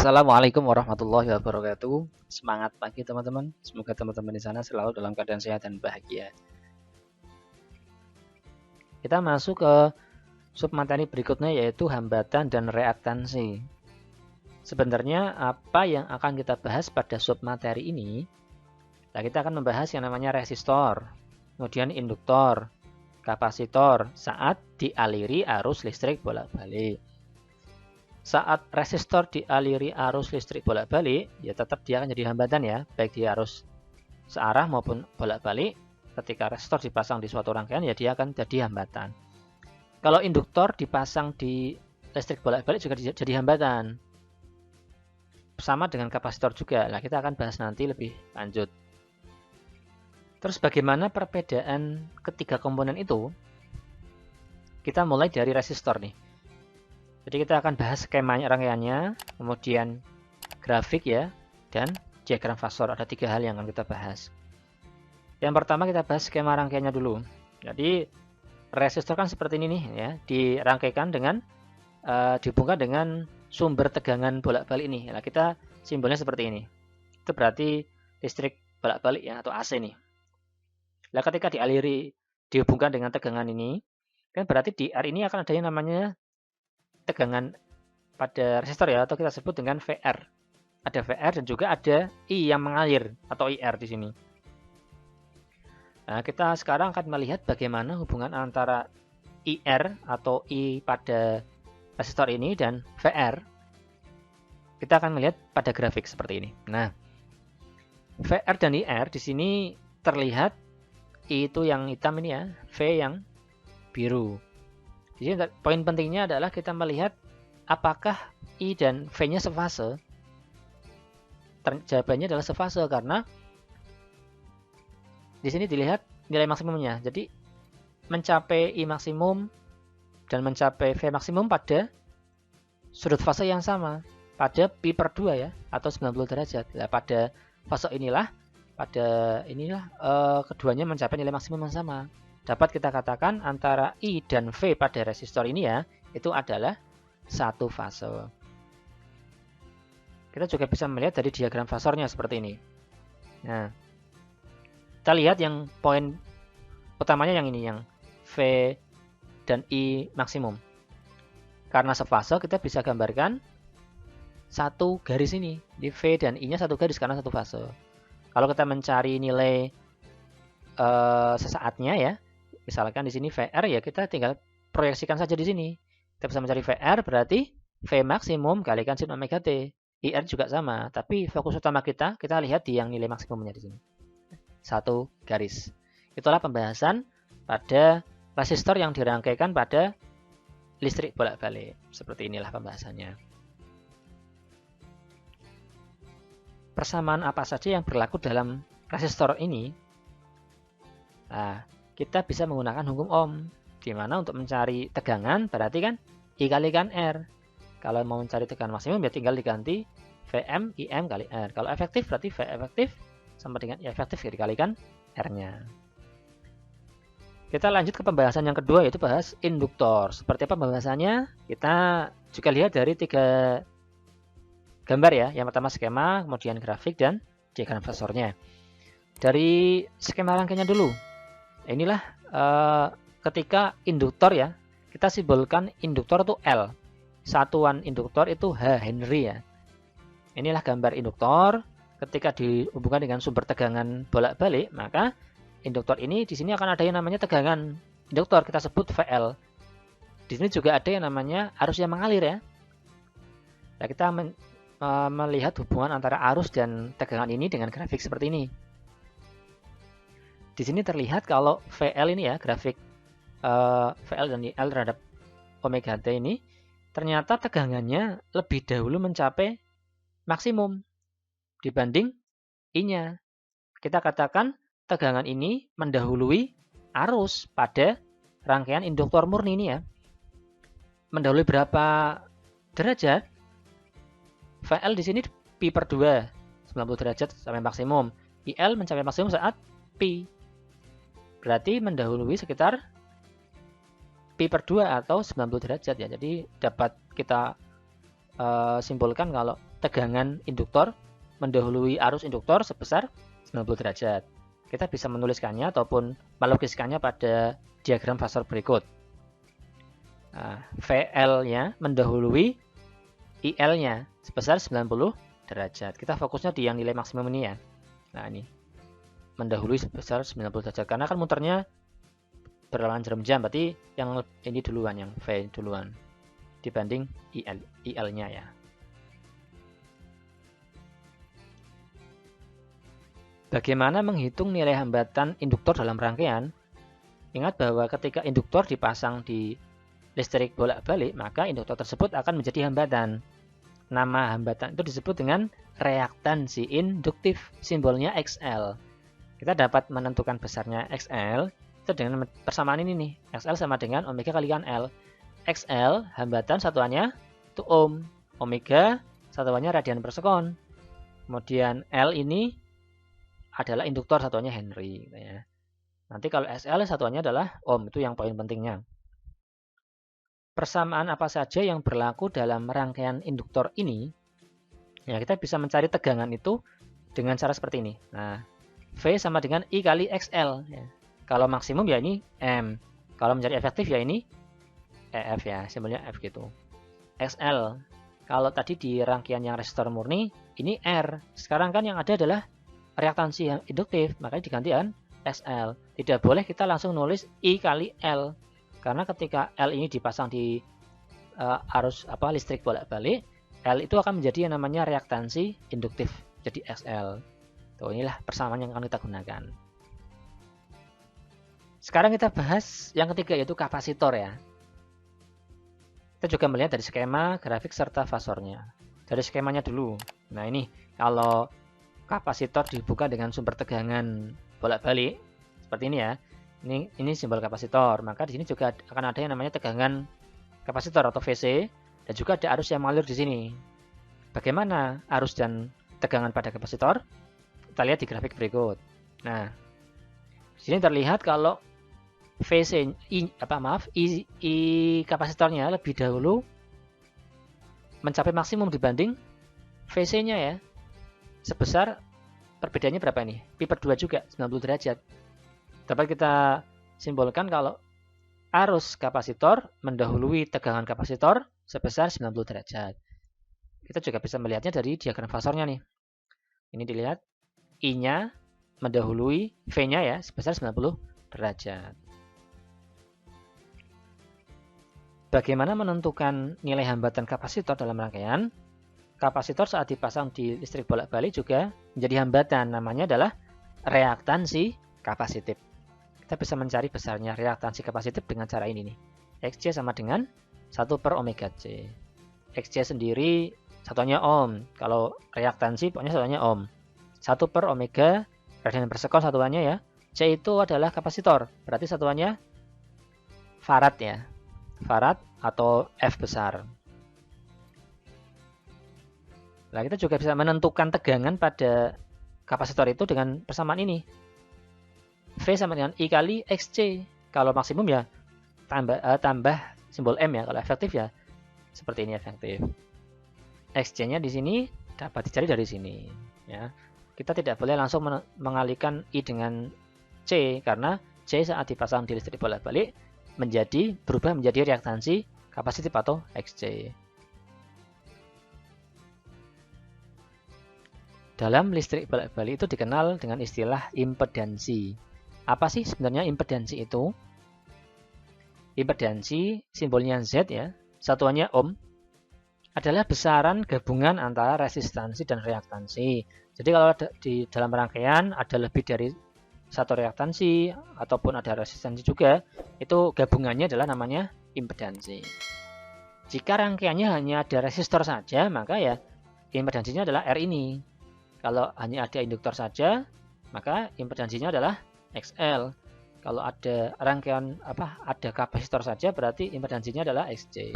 Assalamualaikum warahmatullahi wabarakatuh. Semangat pagi teman-teman. Semoga teman-teman di sana selalu dalam keadaan sehat dan bahagia. Kita masuk ke submateri berikutnya yaitu hambatan dan reaktansi. Sebenarnya apa yang akan kita bahas pada submateri ini? Nah, kita akan membahas yang namanya resistor, kemudian induktor, kapasitor saat dialiri arus listrik bolak-balik. Saat resistor dialiri arus listrik bolak-balik, ya tetap dia akan jadi hambatan ya, baik dia arus searah maupun bolak-balik. Ketika resistor dipasang di suatu rangkaian, ya dia akan jadi hambatan. Kalau induktor dipasang di listrik bolak-balik juga jadi hambatan. Sama dengan kapasitor juga. Nah, kita akan bahas nanti lebih lanjut. Terus bagaimana perbedaan ketiga komponen itu? Kita mulai dari resistor nih. Jadi kita akan bahas skemanya rangkaiannya, kemudian grafik ya, dan diagram fasor. Ada 3 hal yang akan kita bahas. Yang pertama kita bahas skema rangkaiannya dulu. Jadi resistor kan seperti ini nih ya, dirangkaikan dengan dihubungkan dengan sumber tegangan bolak-balik ini. Nah, kita simbolnya seperti ini. Itu berarti listrik bolak-balik ya atau AC nih. Nah, ketika dialiri dihubungkan dengan tegangan ini, kan berarti di R ini akan ada yang namanya tegangan pada resistor ya, atau kita sebut dengan VR. Ada VR dan juga ada I yang mengalir atau IR di sini. Nah, kita sekarang akan melihat bagaimana hubungan antara IR atau I pada resistor ini dan VR. Kita akan melihat pada grafik seperti ini. Nah, VR dan IR di sini terlihat I itu yang hitam ini ya, V yang biru. Di sini poin pentingnya adalah kita melihat apakah I dan V-nya sefase. Jawabannya adalah sefase karena di sini dilihat nilai maksimumnya. Jadi mencapai I maksimum dan mencapai V maksimum pada sudut fase yang sama, pada pi per 2 ya, atau 90 derajat. Nah, pada fase inilah keduanya mencapai nilai maksimum yang sama. Dapat kita katakan antara I dan V pada resistor ini ya, itu adalah satu fase. Kita juga bisa melihat dari diagram fasornya seperti ini. Nah, kita lihat yang poin utamanya yang ini, yang V dan I maksimum. Karena sefase, kita bisa gambarkan satu garis ini. Di V dan I-nya satu garis karena satu fase. Kalau kita mencari nilai sesaatnya ya, misalkan di sini VR ya, kita tinggal proyeksikan saja di sini. Kita bisa mencari VR berarti V maksimum kalikan sin omega T. IR juga sama, tapi fokus utama kita lihat di yang nilai maksimumnya di sini. Satu garis. Itulah pembahasan pada resistor yang dirangkaikan pada listrik bolak-balik. Seperti inilah pembahasannya. Persamaan apa saja yang berlaku dalam resistor ini? Nah, kita bisa menggunakan hukum Ohm, di mana untuk mencari tegangan berarti kan I kalikan R. Kalau mau mencari tegangan maksimum ya tinggal diganti Vm Im kali R. Kalau efektif berarti V efektif sama dengan I efektif dikalikan R-nya. Kita lanjut ke pembahasan yang kedua, yaitu bahas induktor. Seperti apa pembahasannya? Kita juga lihat dari 3 gambar ya. Yang pertama skema, kemudian grafik, dan diagram fasornya. Dari skema rangkaiannya dulu. Inilah ketika induktor ya, kita simbolkan induktor itu L. Satuan induktor itu H Henry ya. Inilah gambar induktor. Ketika dihubungkan dengan sumber tegangan bolak-balik, maka induktor ini di sini akan ada yang namanya tegangan induktor, kita sebut VL. Di sini juga ada yang namanya arus yang mengalir ya. Nah, kita melihat hubungan antara arus dan tegangan ini dengan grafik seperti ini. Di sini terlihat kalau VL ini ya, grafik VL dan IL terhadap omega T ini, ternyata tegangannya lebih dahulu mencapai maksimum dibanding I-nya. Kita katakan tegangan ini mendahului arus pada rangkaian induktor murni ini ya. Mendahului berapa derajat? VL di sini pi per 2, 90 derajat sampai maksimum. IL mencapai maksimum saat pi. Berarti mendahului sekitar pi per 2 atau 90 derajat ya. Jadi dapat kita simpulkan kalau tegangan induktor mendahului arus induktor sebesar 90 derajat. Kita bisa menuliskannya ataupun melukiskannya pada diagram fasor berikut. Nah, VL-nya mendahului IL-nya sebesar 90 derajat. Kita fokusnya di yang nilai maksimum ini ya. Nah, ini mendahului sebesar 90 derajat karena kan muternya berlawanan jarum jam, berarti yang ini duluan, yang V duluan dibanding IL-nya ya. Bagaimana menghitung nilai hambatan induktor dalam rangkaian? Ingat bahwa ketika induktor dipasang di listrik bolak-balik, maka induktor tersebut akan menjadi hambatan. Nama hambatan itu disebut dengan reaktansi induktif, simbolnya XL. Kita dapat menentukan besarnya XL itu dengan persamaan ini nih. XL sama dengan omega kalikan L. XL hambatan satuannya itu ohm, omega satuannya radian per sekon. Kemudian L ini adalah induktor satuannya Henry gitu ya. Nanti kalau SL satuannya adalah ohm, itu yang poin pentingnya. Persamaan apa saja yang berlaku dalam rangkaian induktor ini? Ya, kita bisa mencari tegangan itu dengan cara seperti ini. Nah, V sama dengan I kali XL ya. Kalau maksimum ya ini M. Kalau mencari efektif ya ini EF ya, simbolnya F gitu. XL. Kalau tadi di rangkaian yang resistor murni, ini R. Sekarang kan yang ada adalah reaktansi yang induktif, makanya digantikan XL. Tidak boleh kita langsung nulis I kali L, karena ketika L ini dipasang di arus listrik bolak-balik, L itu akan menjadi yang namanya reaktansi induktif, jadi XL. Tuh, inilah persamaan yang akan kita gunakan. Sekarang kita bahas yang ketiga, yaitu kapasitor ya. Kita juga melihat dari skema, grafik, serta fasornya. Dari skemanya dulu. Nah ini, kalau kapasitor dibuka dengan sumber tegangan bolak-balik seperti ini ya. Ini simbol kapasitor. Maka di sini juga akan ada yang namanya tegangan kapasitor atau VC, dan juga ada arus yang mengalir di sini. Bagaimana arus dan tegangan pada kapasitor? Kita lihat di grafik berikut. Nah, di sini terlihat kalau VC I kapasitornya lebih dahulu mencapai maksimum dibanding VC-nya ya. Sebesar perbedaannya berapa ini? Pi per 2 juga, 90 derajat. Dapat kita simbolkan kalau arus kapasitor mendahului tegangan kapasitor sebesar 90 derajat. Kita juga bisa melihatnya dari diagram fasornya nih. Ini dilihat, I-nya mendahului V-nya ya, sebesar 90 derajat. Bagaimana menentukan nilai hambatan kapasitor dalam rangkaian? Kapasitor saat dipasang di listrik bolak-balik juga menjadi hambatan. Namanya adalah reaktansi kapasitif. Kita bisa mencari besarnya reaktansi kapasitif dengan cara ini nih. Xc sama dengan 1 per omega C. Xc sendiri satuannya ohm. Kalau reaktansi pokoknya satuannya ohm. 1 per omega radian per sekon satuannya ya. C itu adalah kapasitor. Berarti satuannya farad ya. Farad atau F besar. Nah, kita juga bisa menentukan tegangan pada kapasitor itu dengan persamaan ini. V sama dengan I kali Xc. Kalau maksimum ya tambah simbol M ya. Kalau efektif ya seperti ini efektif. Xc-nya di sini dapat dicari dari sini ya. Kita tidak boleh langsung mengalihkan I dengan C, karena C saat dipasang di listrik bolak-balik berubah menjadi reaktansi kapasitif atau Xc. Dalam listrik bolak-balik itu dikenal dengan istilah impedansi. Apa sih sebenarnya impedansi itu? Impedansi simbolnya Z ya, satuannya ohm, adalah besaran gabungan antara resistansi dan reaktansi. Jadi kalau di dalam rangkaian ada lebih dari satu reaktansi ataupun ada resistansi juga, itu gabungannya adalah namanya impedansi. Jika rangkaiannya hanya ada resistor saja, maka ya impedansinya adalah R ini. Kalau hanya ada induktor saja, maka impedansinya adalah XL. Kalau ada rangkaian ada kapasitor saja, berarti impedansinya adalah Xc.